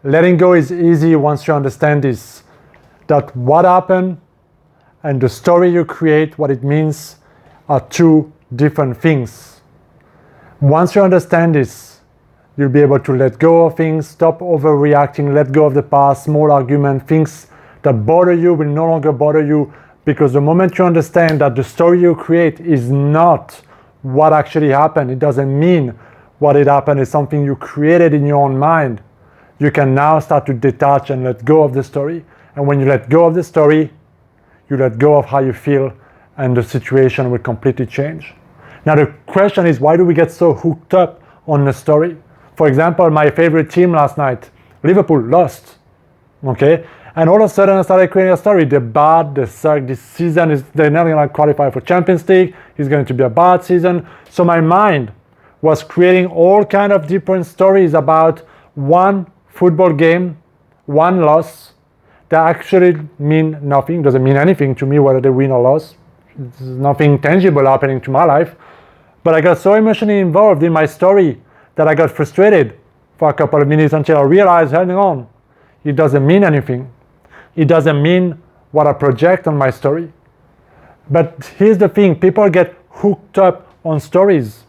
letting go is easy once you understand this, that what happened and the story you create, what it means, are two different things. Once you understand this, you'll be able to let go of things, stop overreacting, let go of the past, small argument, things that bother you will no longer bother you, because the moment you understand that the story you create is not what actually happened, it doesn't mean what it happened, is something you created in your own mind, you can now start to detach and let go of the story. And when you let go of the story, you let go of how you feel, and the situation will completely change. Now the question is, why do we get so hooked up on the story? For example, my favorite team last night, Liverpool, lost. Okay? And all of a sudden I started creating a story. They're bad, they suck, this season they're never going to qualify for Champions League, it's going to be a bad season. So my mind was creating all kind of different stories about one football game, one loss, that actually mean nothing, doesn't mean anything to me whether they win or lose. There's nothing tangible happening to my life. But I got so emotionally involved in my story that I got frustrated for a couple of minutes until I realized, hang on, it doesn't mean anything. It doesn't mean what I project on my story. But here's the thing, people get hooked up on stories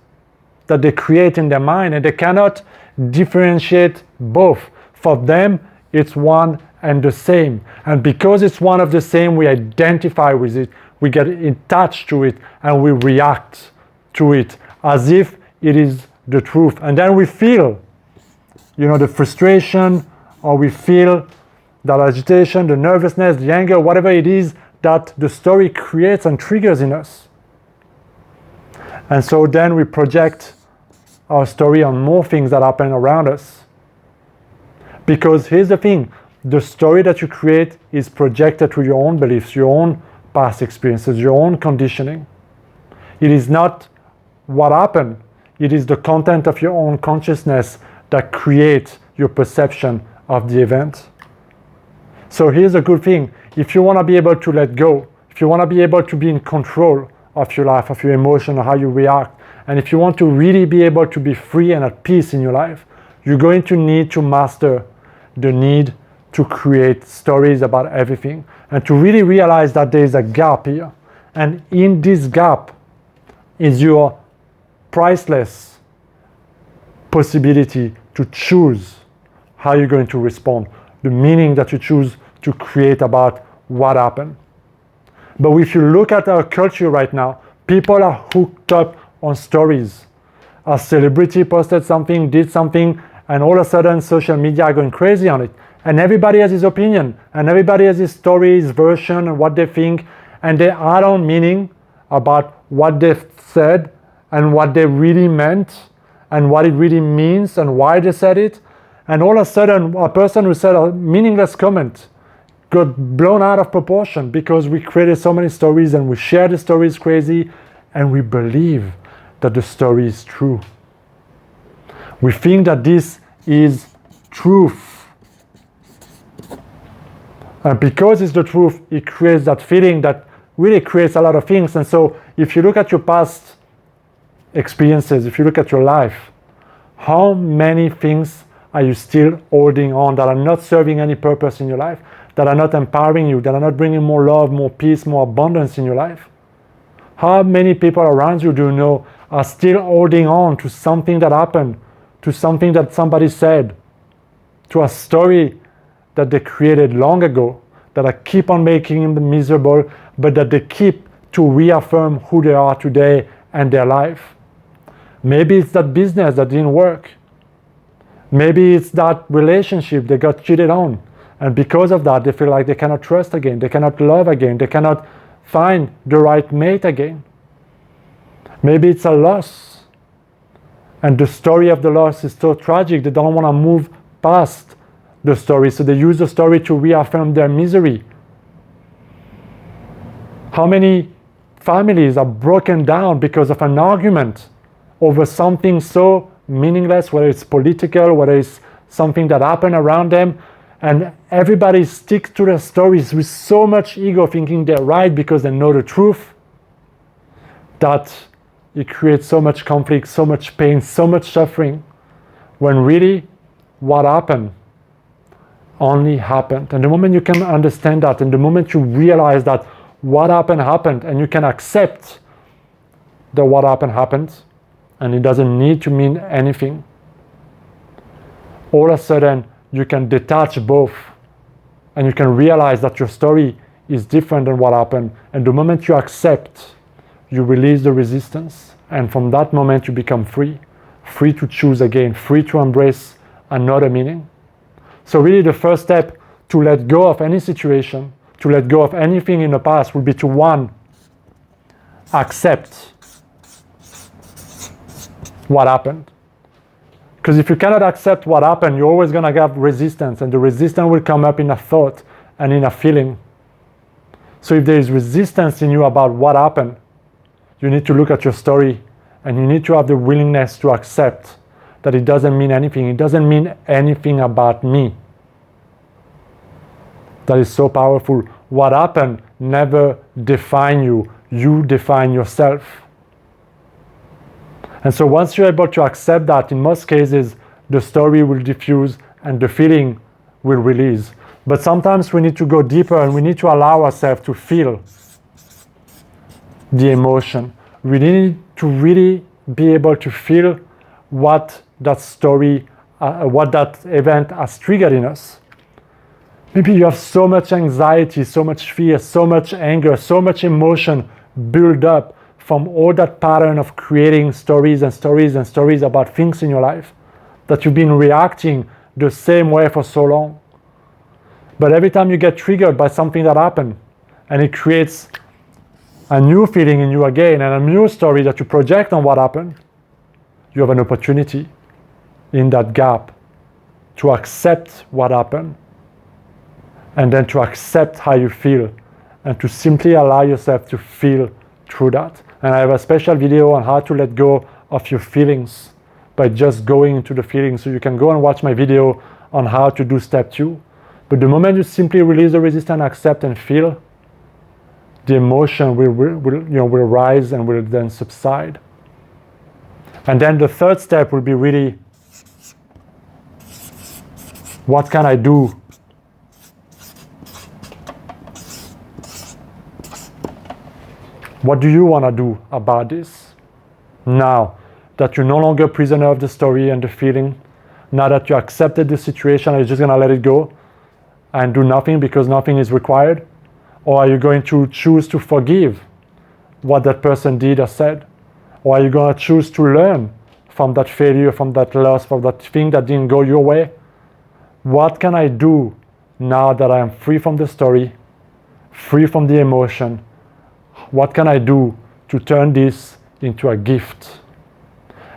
that they create in their mind, and they cannot differentiate both. For them, it's one and the same. And because it's one of the same, we identify with it, we get attached to it, and we react to it as if it is the truth. And then we feel, the frustration, or we feel that agitation, the nervousness, the anger, whatever it is that the story creates and triggers in us. And so then we project our story on more things that happen around us. Because here's the thing, the story that you create is projected through your own beliefs, your own past experiences, your own conditioning. It is not what happened, it is the content of your own consciousness that creates your perception of the event. So here's a good thing, if you want to be able to let go, if you want to be able to be in control of your life, of your emotion, or how you react, and if you want to really be able to be free and at peace in your life, you're going to need to master the need to create stories about everything, and to really realize that there is a gap here. And in this gap is your priceless possibility to choose how you're going to respond, the meaning that you choose to create about what happened. But if you look at our culture right now, people are hooked up on stories. A celebrity posted something, did something, and all of a sudden social media are going crazy on it. And everybody has his opinion, and everybody has his story, his version, and what they think, and they add on meaning about what they've said, and what they really meant, and what it really means, and why they said it. And all of a sudden, a person who said a meaningless comment got blown out of proportion because we created so many stories, and we share the stories crazy, and we believe that the story is true. We think that this is truth. And because it's the truth, it creates that feeling that really creates a lot of things. And so if you look at your past experiences, if you look at your life, how many things are you still holding on that are not serving any purpose in your life, that are not empowering you, that are not bringing more love, more peace, more abundance in your life? How many people around you do you know are still holding on to something that happened, to something that somebody said, to a story that they created long ago, that I keep on making them miserable, but that they keep to reaffirm who they are today and their life? Maybe it's that business that didn't work. Maybe it's that relationship they got cheated on. And because of that, they feel like they cannot trust again, they cannot love again, they cannot find the right mate again. Maybe it's a loss. And the story of the loss is so tragic, they don't want to move past the story, so they use the story to reaffirm their misery. How many families are broken down because of an argument over something so meaningless, whether it's political, whether it's something that happened around them, and everybody sticks to their stories with so much ego, thinking they're right because they know the truth, that it creates so much conflict, so much pain, so much suffering, when really what happened only happened. And the moment you can understand that, and the moment you realize that what happened, and you can accept that what happened, and it doesn't need to mean anything, all of a sudden you can detach both, and you can realize that your story is different than what happened. And the moment you accept, you release the resistance, and from that moment you become free to choose again, free to embrace another meaning. So really the first step to let go of any situation, to let go of anything in the past, would be to, one, accept what happened. Because if you cannot accept what happened, you're always going to have resistance, and the resistance will come up in a thought and in a feeling. So if there is resistance in you about what happened, you need to look at your story, and you need to have the willingness to accept that it doesn't mean anything. It doesn't mean anything about me. That is so powerful. What happened never define you. You define yourself. And so once you're able to accept that, in most cases, the story will diffuse and the feeling will release. But sometimes we need to go deeper, and we need to allow ourselves to feel the emotion. We need to really be able to feel what that story, what that event has triggered in us. Maybe you have so much anxiety, so much fear, so much anger, so much emotion built up from all that pattern of creating stories and stories and stories about things in your life, that you've been reacting the same way for so long. But every time you get triggered by something that happened, and it creates a new feeling in you again, and a new story that you project on what happened, you have an opportunity in that gap to accept what happened, and then to accept how you feel, and to simply allow yourself to feel through that. And I have a special video on how to let go of your feelings by just going into the feelings. So you can go and watch my video on how to do step 2. But the moment you simply release the resistance, accept and feel, the emotion will rise and will then subside. And then the third step will be really, what can I do What do you want to do about this? Now that you're no longer a prisoner of the story and the feeling, now that you accepted the situation, are you just going to let it go and do nothing because nothing is required? Or are you going to choose to forgive what that person did or said? Or are you going to choose to learn from that failure, from that loss, from that thing that didn't go your way? What can I do now that I am free from the story, free from the emotion? What can I do to turn this into a gift?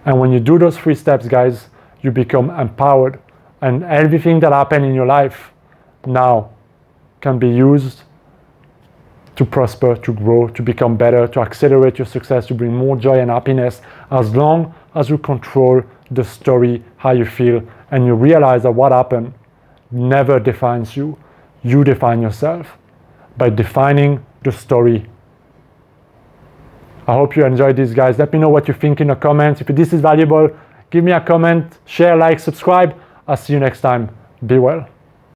And when you do those 3 steps, guys, you become empowered, and everything that happened in your life now can be used to prosper, to grow, to become better, to accelerate your success, to bring more joy and happiness, as long as you control the story, how you feel, and you realize that what happened never defines you. You define yourself by defining the story. I hope you enjoyed this, guys. Let me know what you think in the comments. If this is valuable, give me a comment, share, like, subscribe. I'll see you next time. Be well.